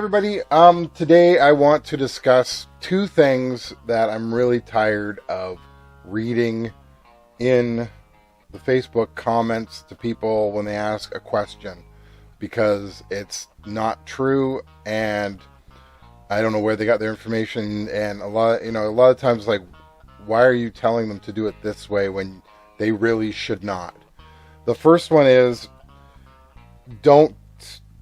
everybody. Today I want to discuss two things that I'm really tired of reading in the Facebook comments to people when they ask a question, because it's not true and I don't know where they got their information. And a lot of times, like, why are you telling them to do it this way when they really should not? The first one is, don't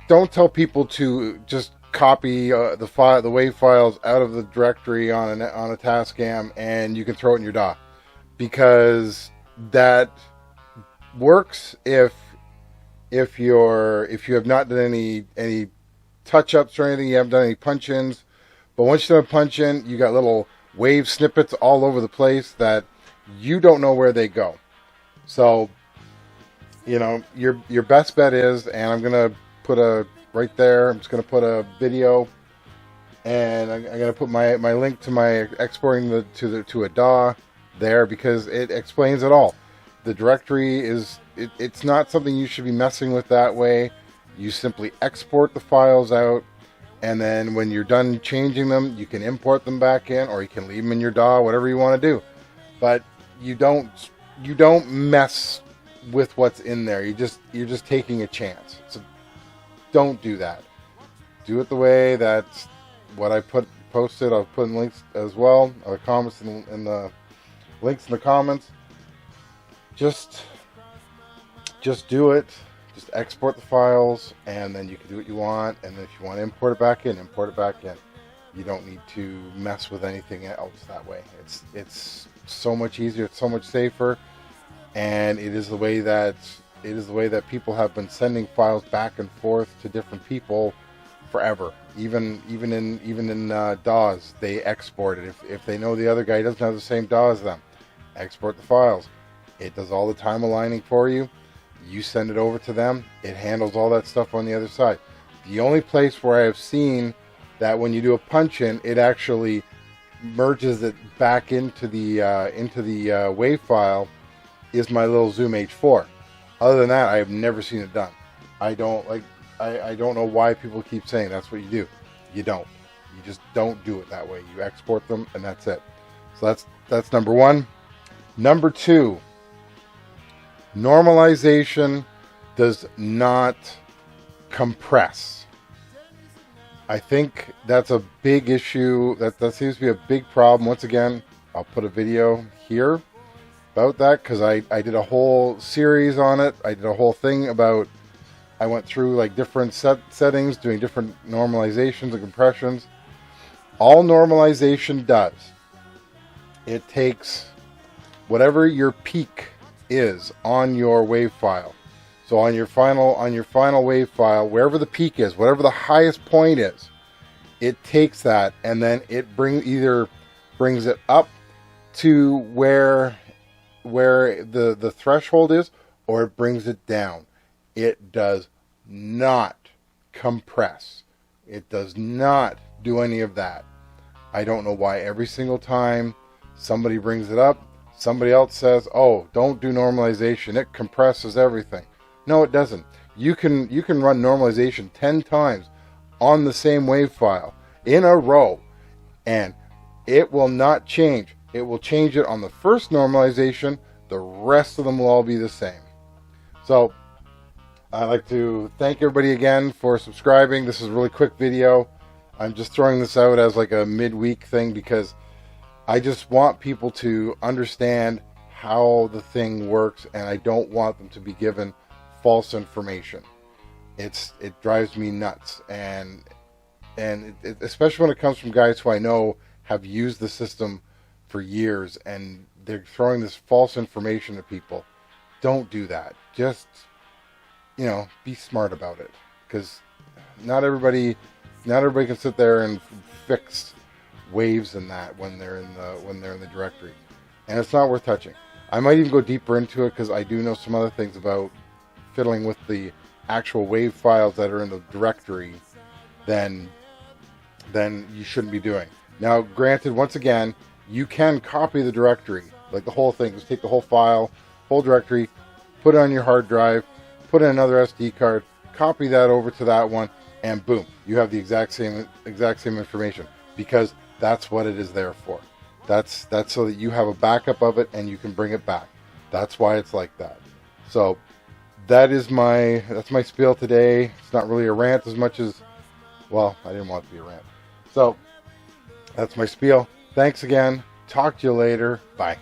tell people to just copy the WAV files out of the directory on a Tascam and you can throw it in your DAW, because that works if you have not done any touch-ups or anything, you haven't done any punch-ins. But once you do a punch-in, you got little WAV snippets all over the place that you don't know where they go. So, your best bet is, and I'm gonna put right there, I'm just gonna put a video, and I'm gonna put my link to my exporting to a DAW there, because it explains it all. The directory it's not something you should be messing with that way. You simply export the files out, and then when you're done changing them, you can import them back in, or you can leave them in your DAW, whatever you want to do. But you don't mess with what's in there. You're just taking a chance. So don't do that. Do it the way that's what I posted. I'll put in links as well, or comments in the links in the comments. Just do it. Just export the files, and then you can do what you want. And if you want to import it back in, import it back in. You don't need to mess with anything else that way. It's so much easier. It's so much safer, and it is the way that people have been sending files back and forth to different people forever. Even in DAWs, they export it. If they know the other guy doesn't have the same DAW as them, export the files. It does all the time aligning for you. You send it over to them. It handles all that stuff on the other side. The only place where I have seen that when you do a punch-in, it actually merges it back into the WAV file is my little Zoom H4. Other than that, I have never seen it done. I don't know why people keep saying that's what you do. You don't. You just don't do it that way. You export them, and that's it. So that's number one. Number two, normalization does not compress. I think that's a big issue. That seems to be a big problem. Once again, I'll put a video here about that, because I did a whole series on it. I did a whole thing about, I went through like different settings, doing different normalizations and compressions. All normalization does, it takes whatever your peak is on your WAV file. So on your final WAV file, wherever the peak is, whatever the highest point is, it takes that and then it either brings it up to where the threshold is, or it brings it down. It does not compress. It does not do any of that. I don't know why every single time somebody brings it up, somebody else says, "Oh, don't do normalization. It compresses everything." No, it doesn't. You can run normalization 10 times on the same WAV file in a row, and it will not change. It will change it on the first normalization. The rest of them will all be the same. So I'd like to thank everybody again for subscribing. This is a really quick video. I'm just throwing this out as like a midweek thing, because I just want people to understand how the thing works, and I don't want them to be given false information. It drives me nuts, and especially when it comes from guys who I know have used the system for years, and they're throwing this false information to people. Don't do that. Just, be smart about it, because not everybody can sit there and fix waves and that when they're in the directory, and it's not worth touching. I might even go deeper into it, because I do know some other things about fiddling with the actual WAV files that are in the directory than you shouldn't be doing. Now, granted, once again, you can copy the directory, like the whole thing. Just take the whole file, whole directory, put it on your hard drive, put in another SD card, copy that over to that one, and boom, you have the exact same information, because that's what it is there for. That's so that you have a backup of it and you can bring it back. That's why it's like that. So that's my spiel today. It's not really a rant as much as, well, I didn't want it to be a rant. So that's my spiel. Thanks again. Talk to you later. Bye.